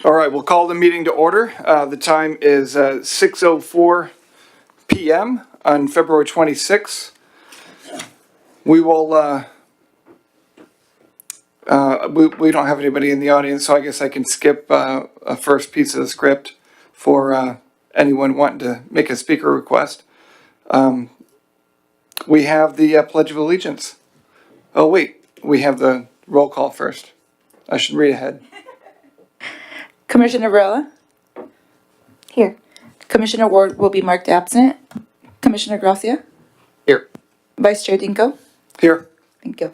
All right, we'll call the meeting to order. The time is 6:04 p.m. on February 26th. We will, we don't have anybody in the audience, so I guess I can skip a first piece of the script for anyone wanting to make a speaker request. We have the Pledge of Allegiance. Oh, wait, we have the roll call first. I should read ahead. Commissioner Varela? Here. Commissioner Ward will be marked absent. Commissioner Gracia? Here. Vice Chair Dinko? Here. Thank you.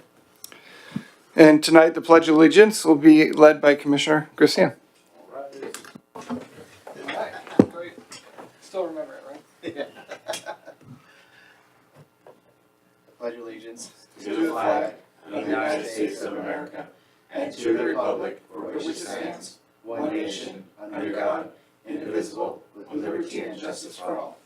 And tonight, the Pledge of Allegiance will be led by Commissioner Garcia. Still remember it, right? Pledge allegiance to the flag of the United States of America and to the republic for which it stands, one nation, under God, indivisible, with liberty and justice for all.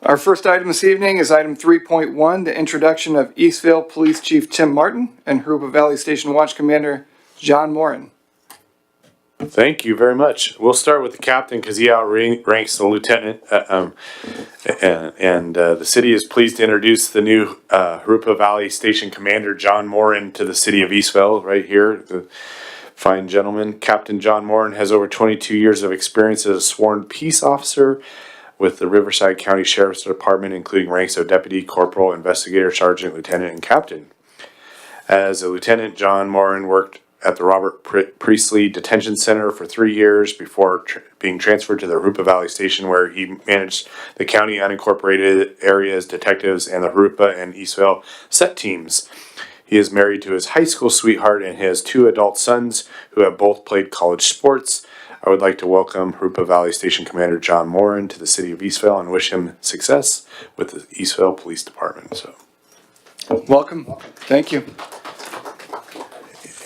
Our first item this evening is item 3.1, the introduction of Eastvale Police Chief Tim Martin and Jurupa Valley Station Watch Commander John Morin. Thank you very much. We'll start with the captain because he outranks the lieutenant. The city is pleased to introduce the new Jurupa Valley Station Commander John Morin to the city of Eastvale right here. The fine gentleman. Captain John Morin has over 22 years of experience as a sworn peace officer with the Riverside County Sheriff's Department, including ranks of deputy, corporal, investigator, sergeant, lieutenant, and captain. As a lieutenant, John Morin worked at the Robert Priestley Detention Center for 3 years before being transferred to the Jurupa Valley Station, where he managed the county unincorporated areas, detectives, and the Jurupa and Eastvale set teams. He is married to his high school sweetheart and has 2 adult sons who have both played college sports. I would like to welcome Jurupa Valley Station Commander John Morin to the city of Eastvale and wish him success with the Eastvale Police Department. So, Welcome. Thank you.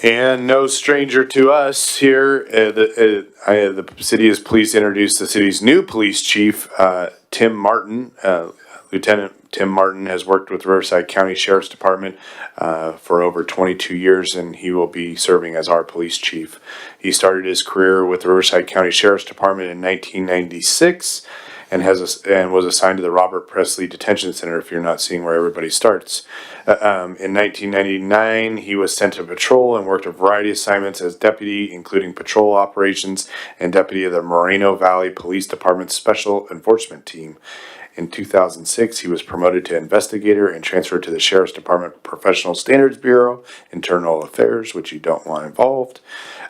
and no stranger to us here, the city is pleased to introduce the city's new police chief, Tim Martin. Lieutenant Tim Martin has worked with Riverside County Sheriff's Department for over 22 years, and he will be serving as our police chief. He started his career with the Riverside County Sheriff's Department in 1996 and was assigned to the Robert Priestley Detention Center, if you're not seeing where everybody starts. In 1999, he was sent to patrol and worked a variety of assignments as deputy, including patrol operations and deputy of the Moreno Valley Police Department Special Enforcement Team. In 2006, he was promoted to investigator and transferred to the Sheriff's Department Professional Standards Bureau, Internal Affairs, which you don't want involved.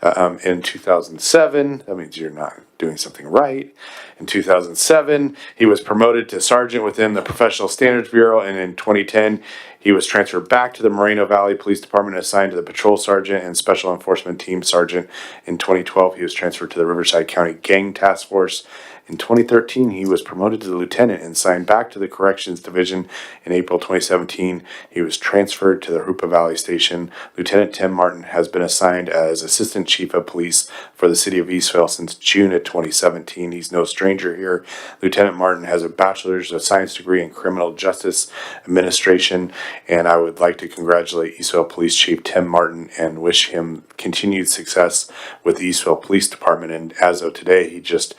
In 2007, that means you're not doing something right. In 2007, he was promoted to sergeant within the Professional Standards Bureau, and in 2010, he was transferred back to the Moreno Valley Police Department, assigned to the Patrol Sergeant and Special Enforcement Team Sergeant. In 2012, he was transferred to the Riverside County Gang Task Force. In 2013, he was promoted to the lieutenant and signed back to the Corrections Division. In April 2017, he was transferred to the Jurupa Valley Station. Lieutenant Tim Martin has been assigned as Assistant Chief of Police for the City of Eastvale since June of 2017. He's no stranger here. Lieutenant Martin has a Bachelor's of Science degree in Criminal Justice Administration, and I would like to congratulate Eastvale Police Chief Tim Martin and wish him continued success with the Eastvale Police Department. And as of today, he just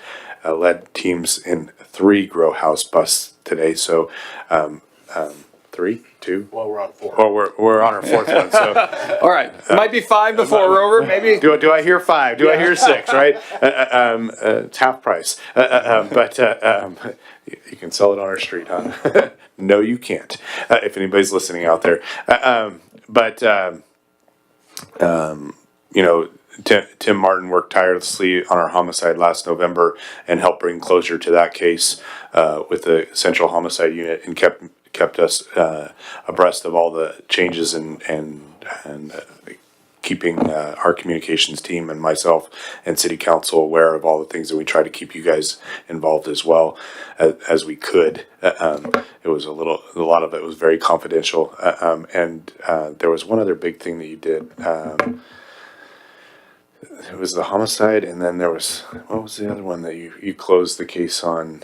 led teams in 3 grow house busts today. So, 3, 2. Well, we're on 4. Oh, we're on our 4th one. So, All right. It might be 5 before we're over. Maybe. do I hear 5? Do I hear 6? Right? It's half price. But you can sell it on our street, huh? No, you can't. If anybody's listening out there, you know. Tim Martin worked tirelessly on our homicide last November and helped bring closure to that case with the Central Homicide Unit, and kept us abreast of all the changes and keeping our communications team and myself and City Council aware of all the things that we try to keep you guys involved as well as we could. It was a lot of it was very confidential, and there was one other big thing that you did. It was the homicide, and then there was, what was the other one that you closed the case on?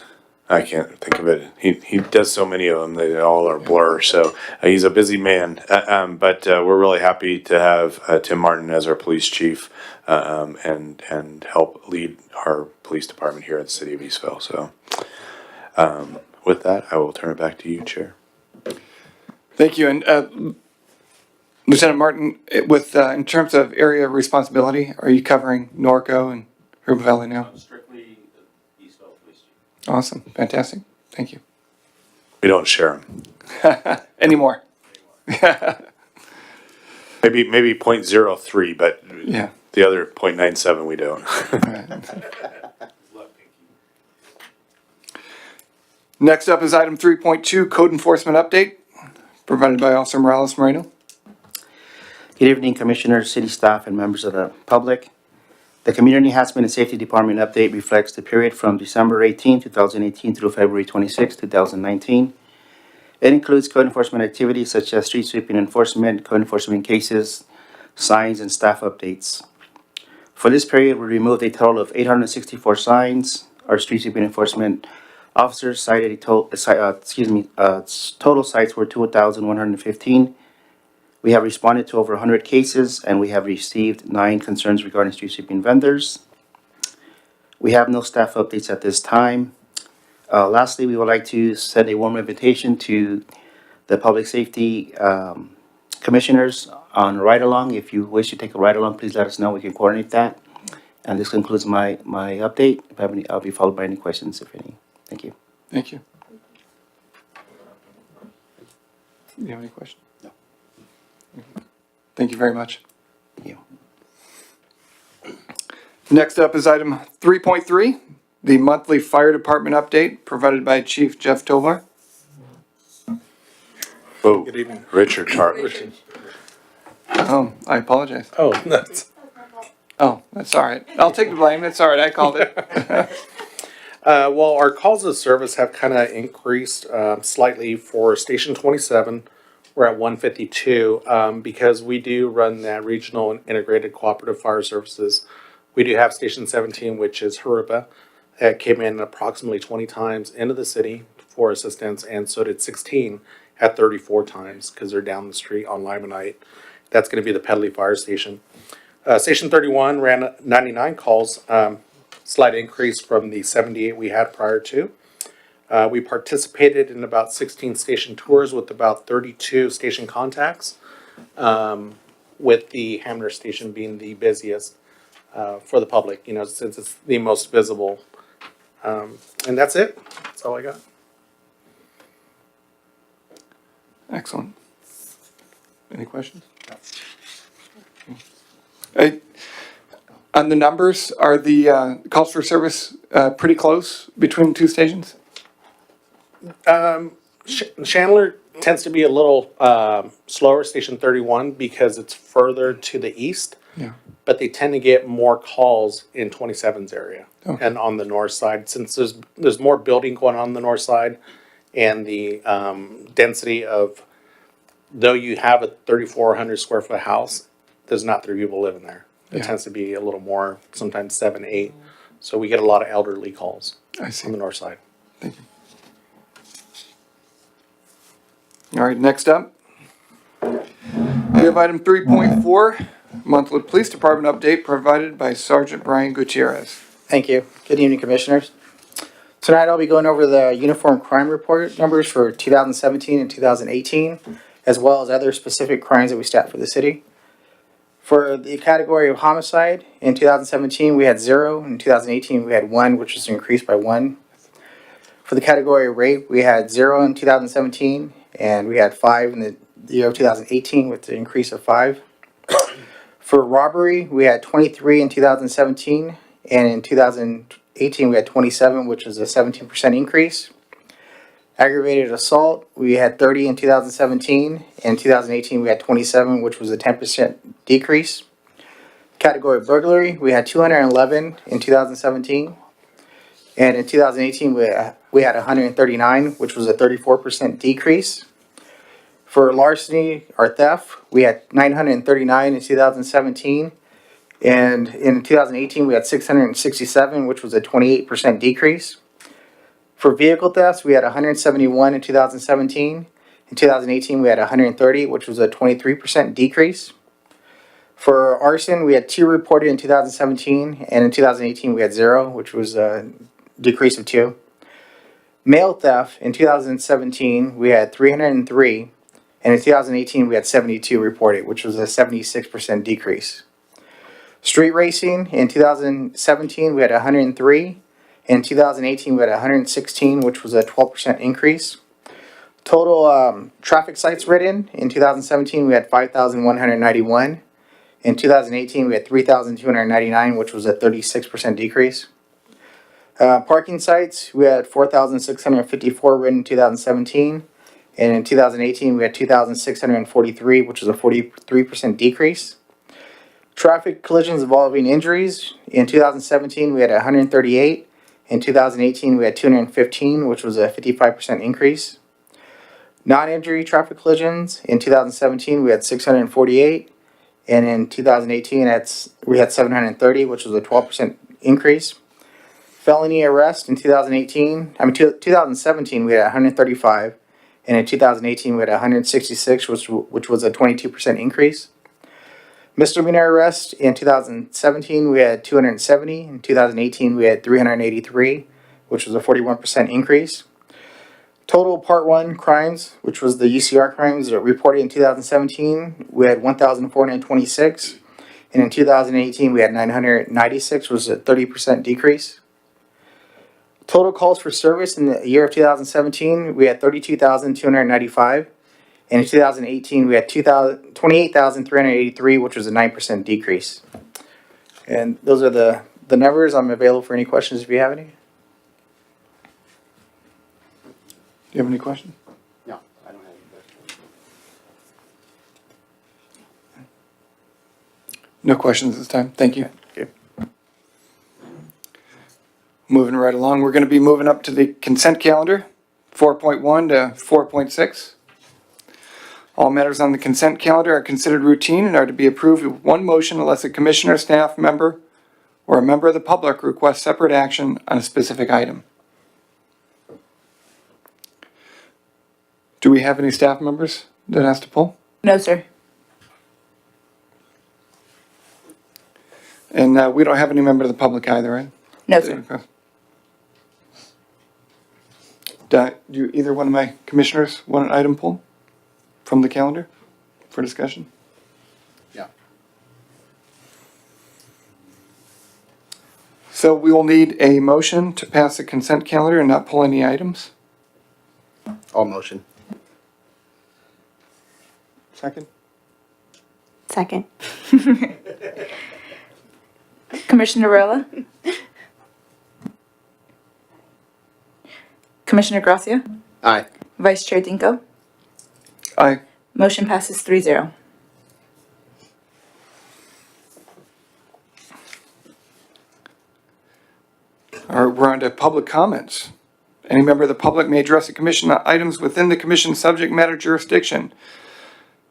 I can't think of it. He does so many of them. They all are blur. So he's a busy man. But we're really happy to have Tim Martin as our police chief and help lead our police department here at the city of Eastville. So with that, I will turn it back to you, Chair. Thank you. And Lieutenant Martin, with in terms of area of responsibility, are you covering Norco and Hoopa Valley now? Strictly the Eastville Police Chief. Awesome. Fantastic. Thank you. We don't share them. Anymore. Maybe 0.03, but Yeah. the other 0.97 we don't. Next up is item 3.2, code enforcement update, provided by Officer Morales Moreno. Good evening, Commissioners, city staff, and members of the public. The Community Enhancement and Safety Department update reflects the period from December 18, 2018 through February 26, 2019. It includes code enforcement activities such as street sweeping enforcement, code enforcement cases, signs, and staff updates. For this period, we removed a total of 864 signs. Our street sweeping enforcement officers cited total sites were 2,115. We have responded to over 100 cases, and we have received 9 concerns regarding street sweeping vendors. We have no staff updates at this time. Lastly, we would like to send a warm invitation to the public safety commissioners on a ride-along. If you wish to take a ride-along, please let us know. We can coordinate that. And this concludes my update. If I have any, I'll be followed by any questions, if any. Thank you. Thank you. Do you have any questions? No. Thank you very much. Thank you. Next up is item 3.3, the monthly fire department update, provided by Chief Jeff Tovar. Oh, Good evening. Richard Tart. Oh, I apologize. Oh, that's, Oh, that's all right. I'll take the blame. That's all right. I called it. well, our calls of service have kind of increased slightly for Station 27. We're at 152 because we do run that regional and integrated cooperative fire services. We do have Station 17, which is Hoopa. That came in approximately 20 times into the city for assistance, and so did 16 at 34 times because they're down the street on Limonite. That's going to be the Pedley Fire Station. Station 31 ran 99 calls, slight increase from the 78 we had prior to. We participated in about 16 station tours with about 32 station contacts, with the Hamner Station being the busiest for the public, you know, since it's the most visible. And that's it. That's all I got. Excellent. Any questions? On the numbers, are the calls for service pretty close between the two stations? Chandler tends to be a little slower, Station 31, because it's further to the east. Yeah. But they tend to get more calls in 27's area Okay. and on the north side, since there's more building going on the north side, and the density of, though you have a 3,400 square foot house, there's not 3 people living there. It Yeah. tends to be a little more, sometimes 7, 8. So we get a lot of elderly calls I see. on the north side. Thank you. All right, next up. We have item 3.4, monthly police department update provided by Sergeant Brian Gutierrez. Thank you. Good evening, Commissioners. Tonight I'll be going over the Uniform Crime Report numbers for 2017 and 2018, as well as other specific crimes that we stat for the city. For the category of homicide, in 2017 we had 0, in 2018 we had 1, which was increased by 1. For the category of rape, we had 0 in 2017, and we had 5 in the year of 2018 with the increase of 5. For robbery, we had 23 in 2017, and in 2018 we had 27, which was a 17% increase. Aggravated assault, we had 30 in 2017, and in 2018 we had 27, which was a 10% decrease. Category of burglary, we had 211 in 2017, and in 2018 we had 139, which was a 34% decrease. For larceny or theft, we had 939 in 2017, and in 2018 we had 667, which was a 28% decrease. For vehicle thefts, we had 171 in 2017. In 2018, we had 130, which was a 23% decrease. For arson, we had 2 reported in 2017, and in 2018, we had 0, which was a decrease of 2. Mail theft, in 2017, we had 303, and in 2018, we had 72 reported, which was a 76% decrease. Street racing, in 2017, we had 103. In 2018, we had 116, which was a 12% increase. Total traffic sites written, in 2017, we had 5,191. In 2018, we had 3,299, which was a 36% decrease. Parking sites, we had 4,654 written in 2017. And in 2018, we had 2,643, which was a 43% decrease. Traffic collisions involving injuries, in 2017, we had 138. In 2018, we had 215, which was a 55% increase. Non-injury traffic collisions, in 2017, we had 648. And in 2018, we had 730, which was a 12% increase. Felony arrest in 2017, we had 135. And in 2018, we had 166, which was a 22% increase. Misdemeanor arrest in 2017, we had 270. In 2018, we had 383, which was a 41% increase. Total Part 1 crimes, which was the UCR crimes that reported in 2017, we had 1,426. And in 2018, we had 996, which was a 30% decrease. Total calls for service in the year of 2017, we had 32,295. And in 2018, we had 28,383, which was a 9% decrease. And those are the numbers. I'm available for any questions if you have any. Do you have any questions? No, I don't have any questions. No questions this time. Thank you. Okay. Moving right along, we're going to be moving up to the consent calendar, 4.1 to 4.6. All matters on the consent calendar are considered routine and are to be approved with one motion unless a commissioner, staff member, or a member of the public requests separate action on a specific item. Do we have any staff members that has to pull? No, sir. And we don't have any member of the public either, right? No, sir. Do either one of my commissioners want an item pulled from the calendar for discussion? Yeah. So we will need a motion to pass the consent calendar and not pull any items. All motion. Second? Second. Commissioner Rella? Commissioner Gracia? Aye. Vice Chair Dinko? Aye. Motion passes 3-0. All right, we're on to public comments. Any member of the public may address the commission on items within the commission's subject matter jurisdiction,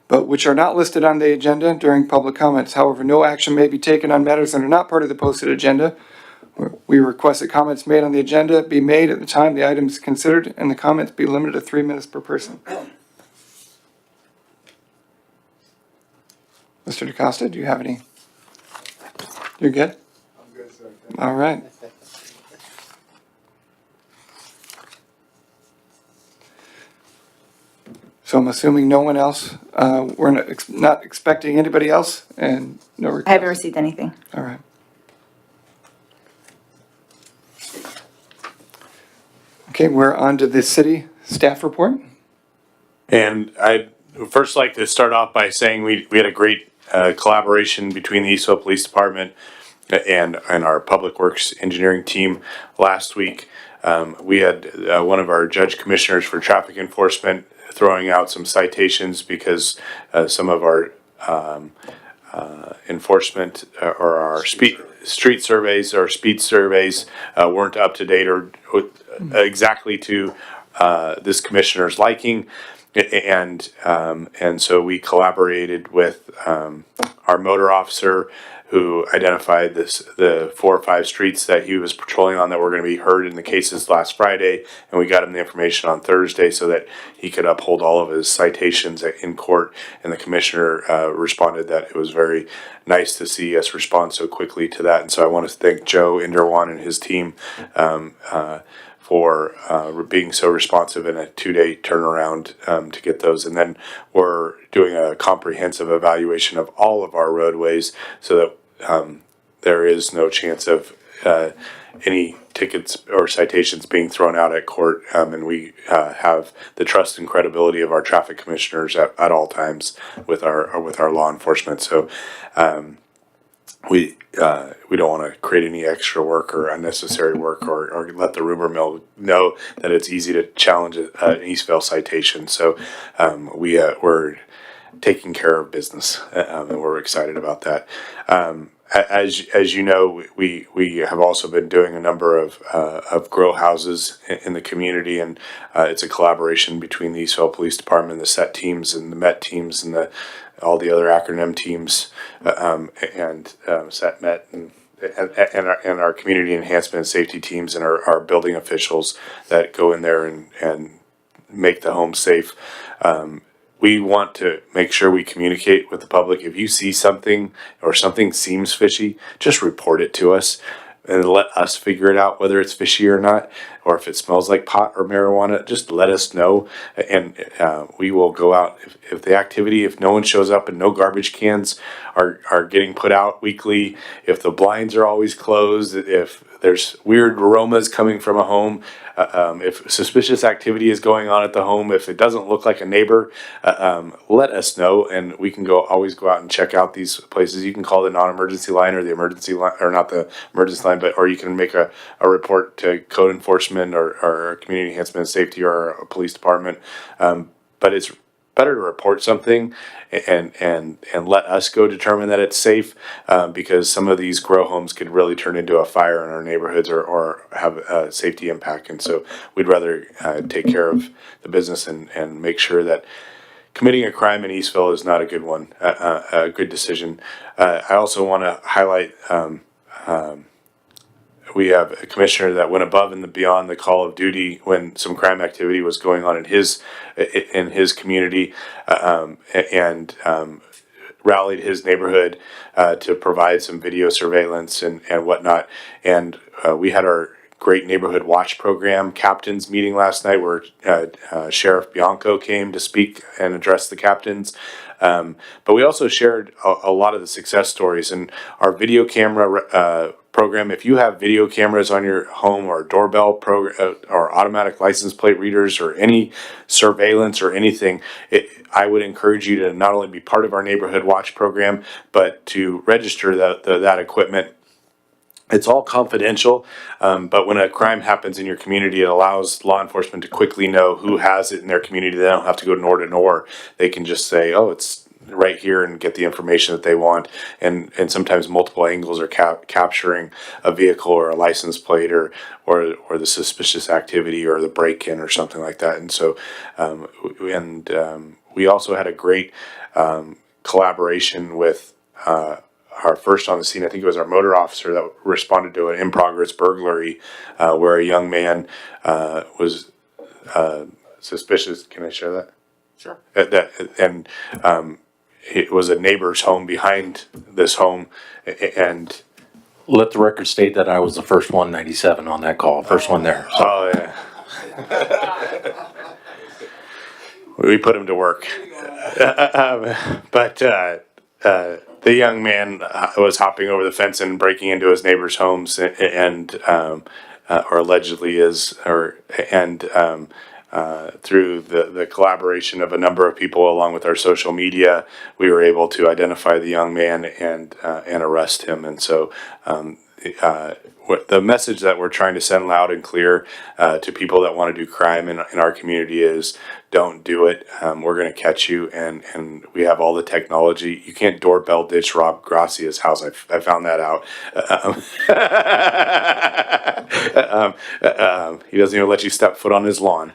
but which are not listed on the agenda during public comments. However, no action may be taken on matters that are not part of the posted agenda. We request that comments made on the agenda be made at the time the item is considered and the comments be limited to 3 minutes per person. Mr. DaCosta, do you have any? You're good? I'm good, sir. All right. So I'm assuming no one else, we're not expecting anybody else and no request? I haven't received anything. All right. Okay, we're on to the city staff report. And I'd first like to start off by saying we had a great collaboration between the Eastville Police Department and our Public Works Engineering team last week. We had one of our judge commissioners for traffic enforcement throwing out some citations because some of our enforcement or our street surveys or speed surveys weren't up to date or exactly to this commissioner's liking. and so we collaborated with our motor officer, who identified the 4 or 5 streets that he was patrolling on that were going to be heard in the cases last Friday, and we got him the information on Thursday so that he could uphold all of his citations in court. And the commissioner responded that it was very nice to see us respond so quickly to that. And so I want to thank Joe Inderwan and his team for being so responsive in a 2-day turnaround to get those. And then we're doing a comprehensive evaluation of all of our roadways so that there is no chance of any tickets or citations being thrown out at court. And we have the trust and credibility of our traffic commissioners at all times with our law enforcement. So we don't want to create any extra work or unnecessary work, or let the rumor mill know that it's easy to challenge an Eastvale citation. So we're taking care of business, and we're excited about that. As you know, we have also been doing a number of grow houses in the community, and it's a collaboration between the Eastvale Police Department, the SET teams, and the MET teams, and all the other acronym teams, and SET, MET, and our community enhancement and safety teams, and our building officials that go in there and make the home safe. We want to make sure we communicate with the public. If you see something or something seems fishy, just report it to us and let us figure it out, whether it's fishy or not, or if it smells like pot or marijuana. Just let us know, and we will go out. If no one shows up and no garbage cans are getting put out weekly, if the blinds are always closed, if there's weird aromas coming from a home, if suspicious activity is going on at the home, if it doesn't look like a neighbor, let us know, and we can always go out and check out these places. You can call the non-emergency line or the emergency line, or not the emergency line, or you can make a report to code enforcement or community enhancement and safety or a police department. But it's better to report something and let us go determine that it's safe, because some of these grow homes could really turn into a fire in our neighborhoods or have a safety impact. And so we'd rather take care of the business and make sure that committing a crime in Eastville is not a good one, a good decision. I also want to highlight we have a commissioner that went above and beyond the call of duty when some crime activity was going on in his community, and rallied his neighborhood to provide some video surveillance and whatnot. And we had our great neighborhood watch program captains meeting last night, where Sheriff Bianco came to speak and address the captains. But we also shared a lot of the success stories and our video camera program. If you have video cameras on your home, or doorbell program, or automatic license plate readers, or any surveillance or anything, I would encourage you to not only be part of our neighborhood watch program, but to register that equipment. It's all confidential, but when a crime happens in your community, it allows law enforcement to quickly know who has it in their community. They don't have to go door to door. They can just say, oh, it's right here, and get the information that they want. And sometimes multiple angles are capturing a vehicle or a license plate or the suspicious activity or the break-in or something like that. And so, we also had a great collaboration with our first on the scene. I think it was our motor officer that responded to an in-progress burglary where a young man was suspicious. Can I share that? Sure. It was a neighbor's home behind this home, and Let the record state that I was the first 197 on that call, first one there. So oh yeah, we put him to work. But the young man was hopping over the fence and breaking into his neighbor's homes, and or allegedly is, through the collaboration of a number of people along with our social media, we were able to identify the young man and arrest him. And so the message that we're trying to send loud and clear to people that want to do crime in our community is, don't do it. We're going to catch you, and we have all the technology. You can't doorbell ditch Rob Gracia's house. I found that out. He doesn't even let you step foot on his lawn.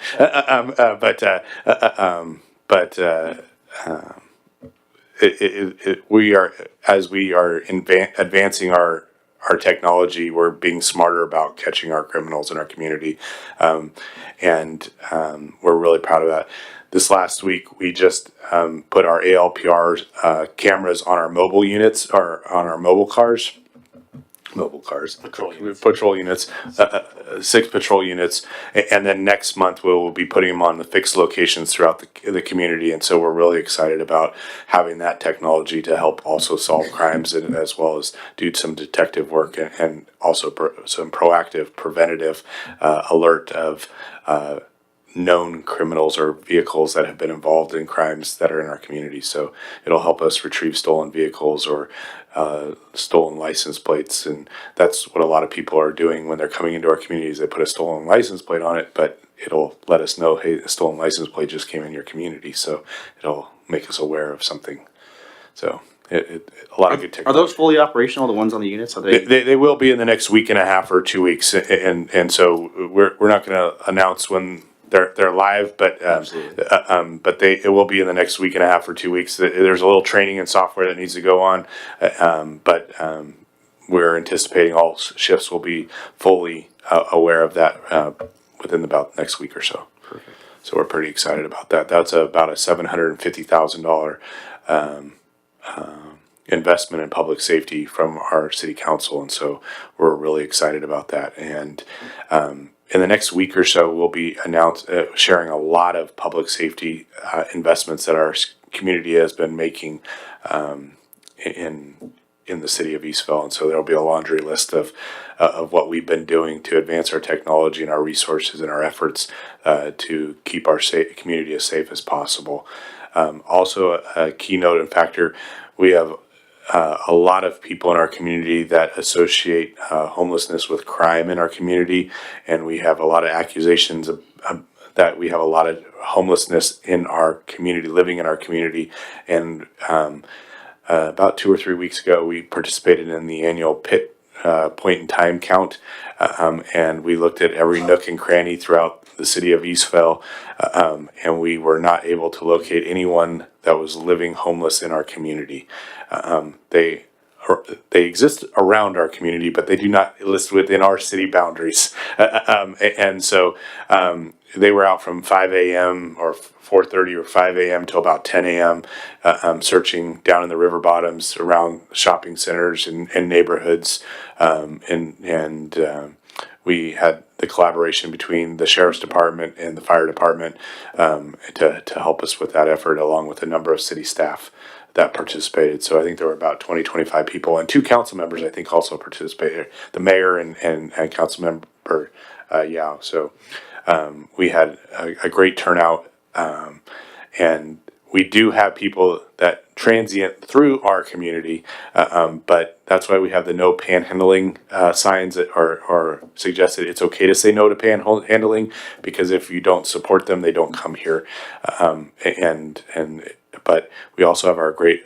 We are, as we are advancing our technology, we're being smarter about catching our criminals in our community. We're really proud of that. This last week, we just put our ALPR cameras on our mobile units or on our mobile cars. Patrol units, 6 patrol units, and then next month we'll be putting them on the fixed locations throughout the community. And so we're really excited about having that technology to help also solve crimes and as well as do some detective work and also some proactive, preventative alert of known criminals or vehicles that have been involved in crimes that are in our community. So it'll help us retrieve stolen vehicles or stolen license plates. And that's what a lot of people are doing when they're coming into our communities. They put a stolen license plate on it, but it'll let us know, hey, a stolen license plate just came in your community. So it'll make us aware of something. So a lot of good technology. Are those fully operational, the ones on the units? Are They will be in the next week and a half or 2 weeks. And so we're not going to announce when they're live, but it will be in the next week and a half or 2 weeks. There's a little training and software that needs to go on, but we're anticipating all shifts will be fully aware of that within about next week or so. Perfect. So we're pretty excited about that. That's about a $750,000 investment in public safety from our city council, and so we're really excited about that. And in the next week or so, we'll be sharing a lot of public safety investments that our community has been making in the city of Eastville. And so there'll be a laundry list of what we've been doing to advance our technology and our resources and our efforts to keep our community as safe as possible. Also, a keynote and factor, we have a lot of people in our community that associate homelessness with crime in our community, and we have a lot of accusations that we have a lot of homelessness in our community, living in our community. And about 2 or 3 weeks ago, we participated in the annual PIT point in time count, and we looked at every nook and cranny throughout the city of Eastville, and we were not able to locate anyone that was living homeless in our community. They exist around our community, but they do not list within our city boundaries. And so they were out from 5 a.m. or 4:30 or 5 a.m. till about 10 a.m. Searching down in the river bottoms around shopping centers and neighborhoods. We had the collaboration between the sheriff's department and the fire department to help us with that effort, along with a number of city staff that participated. So I think there were about 20, 25 people, and 2 council members I think also participated, the mayor and council member Yao. So we had a great turnout, and we do have people that transient through our community, but that's why we have the no panhandling signs that are suggested. It's okay to say no to panhandling, because if you don't support them, they don't come here. But we also have our great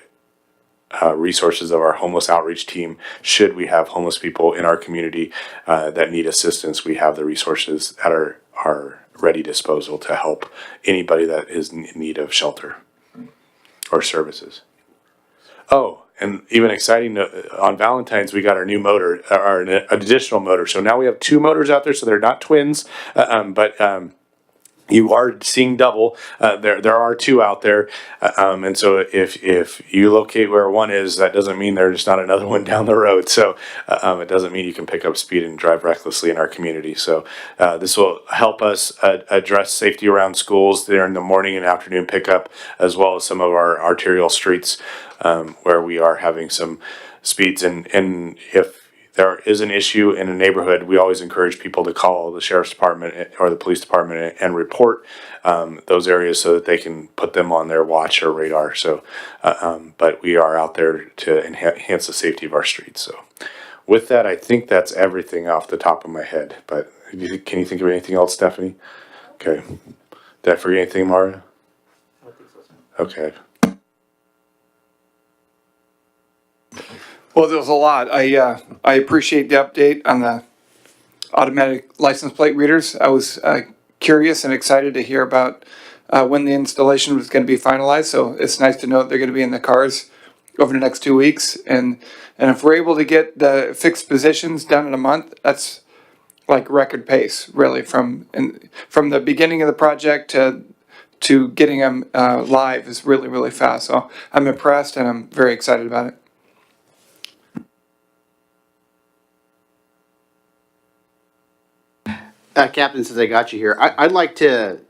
resources of our homeless outreach team. Should we have homeless people in our community that need assistance, we have the resources at our ready disposal to help anybody that is in need of shelter or services. Oh, and even exciting, on Valentine's, we got our new motor, our additional motor. So now we have 2 motors out there, so they're not twins, but you are seeing double. There are 2 out there, and so if you locate where one is, that doesn't mean there's not another one down the road. So it doesn't mean you can pick up speed and drive recklessly in our community. So this will help us address safety around schools during the morning and afternoon pickup, as well as some of our arterial streets where we are having some speeds. And if there is an issue in a neighborhood, we always encourage people to call the sheriff's department or the police department and report those areas so that they can put them on their watch or radar. So, but we are out there to enhance the safety of our streets. So with that, I think that's everything off the top of my head. But can you think of anything else, Stephanie? Okay. Did I forget anything, Maria? I don't think so. Okay. Well, there's a lot. I appreciate the update on the automatic license plate readers. I was curious and excited to hear about when the installation was going to be finalized. So it's nice to know that they're going to be in the cars over the next 2 weeks. And if we're able to get the fixed positions done in a month, that's like record pace, really, from the beginning of the project to getting them live is really, really fast. So I'm impressed and I'm very excited about it. Captain, since I got you here, I'd like to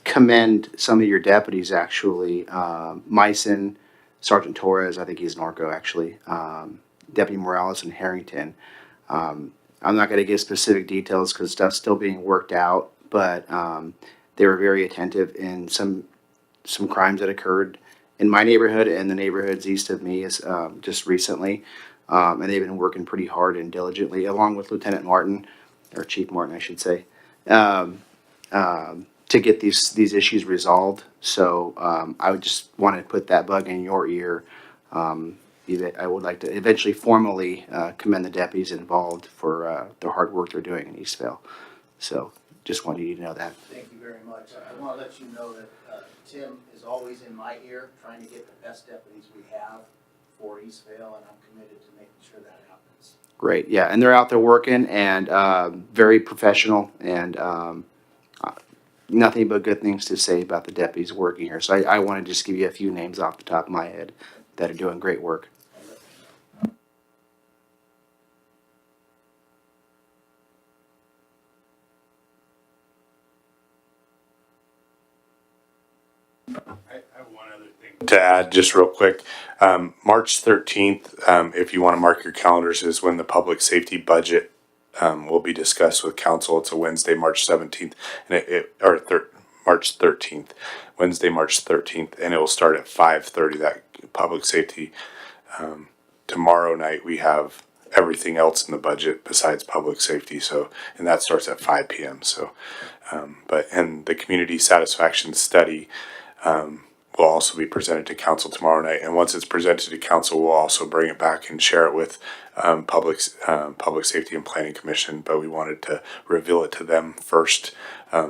commend some of your deputies, actually. Meissen, Sergeant Torres, I think he's Norco, actually. Deputy Morales and Harrington. I'm not going to give specific details because stuff's still being worked out, but they were very attentive in some crimes that occurred in my neighborhood and the neighborhoods east of me just recently. And they've been working pretty hard and diligently, along with Lieutenant Martin, or Chief Martin, I should say, to get these issues resolved. So I would just want to put that bug in your ear. I would like to eventually formally commend the deputies involved for the hard work they're doing in Eastvale. So just wanted you to know that. Thank you very much. I want to let you know that Tim is always in my ear, trying to get the best deputies we have for Eastvale, and I'm committed to making sure that happens. Great, yeah, and they're out there working and very professional and nothing but good things to say about the deputies working here. So I want to just give you a few names off the top of my head that are doing great work. I have one other thing to add, just real quick. March 13th, if you want to mark your calendars, is when the public safety budget will be discussed with council. It's a Wednesday, March 17th, and March 13th, Wednesday, March 13th, and it will start at 5:30. That public safety. Tomorrow night we have everything else in the budget besides public safety. So, and that starts at 5 p.m. So, and the community satisfaction study will also be presented to council tomorrow night. And once it's presented to council, we'll also bring it back and share it with public safety and planning commission. But we wanted to reveal it to them first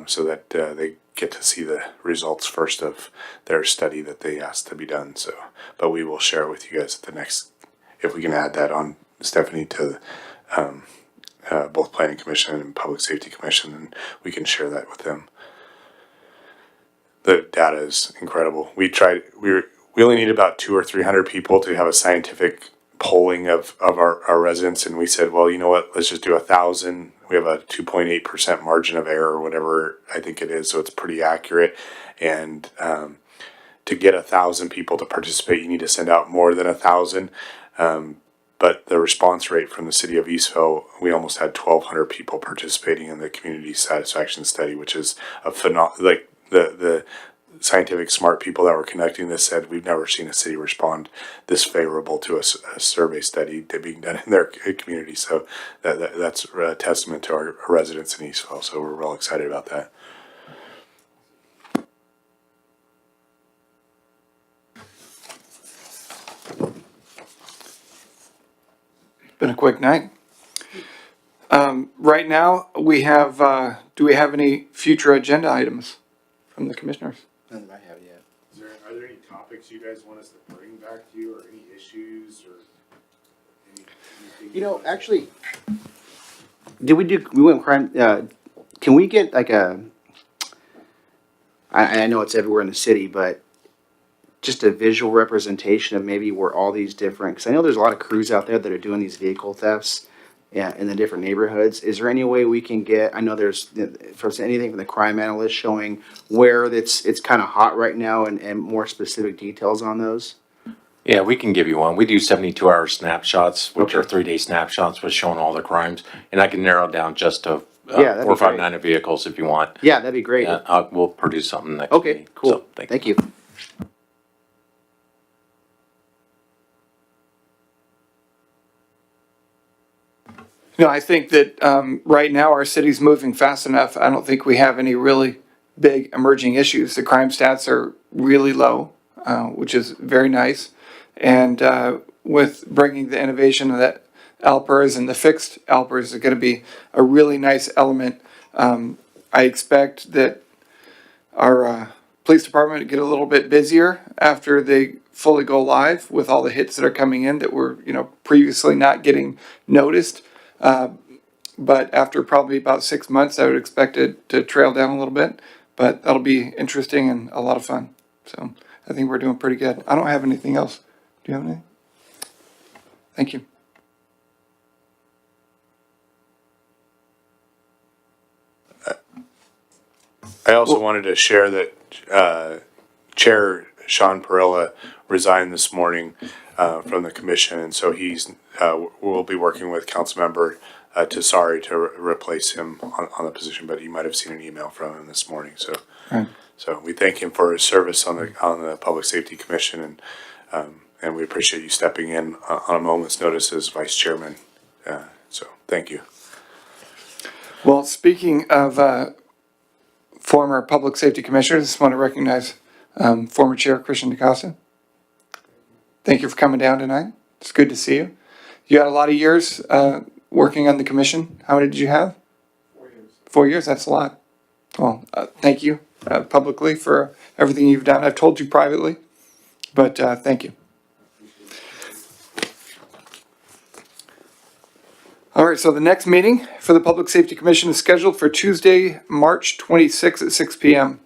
so that they get to see the results first of their study that they asked to be done. So, but we will share it with you guys at the next, if we can add that on, Stephanie, to both planning commission and public safety commission, and we can share that with them. The data is incredible. We only need about 200 or 300 people to have a scientific polling of our residents, and we said, well, you know what, let's just do 1,000. We have a 2.8% margin of error, or whatever I think it is, so it's pretty accurate. And to get 1,000 people to participate, you need to send out more than 1,000. But the response rate from the city of Eastvale, we almost had 1,200 people participating in the community satisfaction study, which is a phenomenal. Like the scientific smart people that were conducting this said, we've never seen a city respond this favorable to a survey study being done in their community. So that's a testament to our residents in Eastvale. So we're real excited about that. Been a quick night. Right now, we have, do we have any future agenda items from the commissioners? None that I have yet. Are there any topics you guys want us to bring back to you, or any issues, or anything? You know, actually, we went crime, can we get like I know it's everywhere in the city, but just a visual representation of maybe where all these different, because I know there's a lot of crews out there that are doing these vehicle thefts in the different neighborhoods. Is there any way we can get, I know there's anything from the crime analyst showing where it's kind of hot right now and more specific details on those? Yeah, we can give you one. We do 72-hour snapshots, which are Okay. 3-day snapshots with showing all the crimes. And I can narrow it down just to Yeah, that'd be 459 vehicles if you want. Yeah, that'd be great. Yeah, we'll produce something next Okay, meeting. cool. So, Thank you. No, I think that right now our city's moving fast enough. I don't think we have any really big emerging issues. The crime stats are really low, which is very nice. And with bringing the innovation that Alpers and the fixed Alpers are gonna be a really nice element. I expect that our police department to get a little bit busier after they fully go live with all the hits that are coming in that were, previously not getting noticed. But after probably about 6 months, I would expect it to trail down a little bit. But that'll be interesting and a lot of fun. So I think we're doing pretty good. I don't have anything else. Do you have anything? Thank you. I also wanted to share that Chair Sean Perella resigned this morning from the commission, and so we'll be working with Councilmember Tesari to replace him on the position. But you might have seen an email from him this morning. So, Right. so we thank him for his service on the Public Safety Commission, and we appreciate you stepping in on a moment's notice as vice chairman. So thank you. Well, speaking of former public safety commissioners, I just want to recognize former Chair Christian DaCosta. Thank you for coming down tonight. It's good to see you. You had a lot of years working on the commission. How many did you have? 4 years. 4 years, that's a lot. Well, thank you publicly for everything you've done. I've told you privately, but thank you. All right, so the next meeting for the Public Safety Commission is scheduled for Tuesday, March 26th at 6 p.m.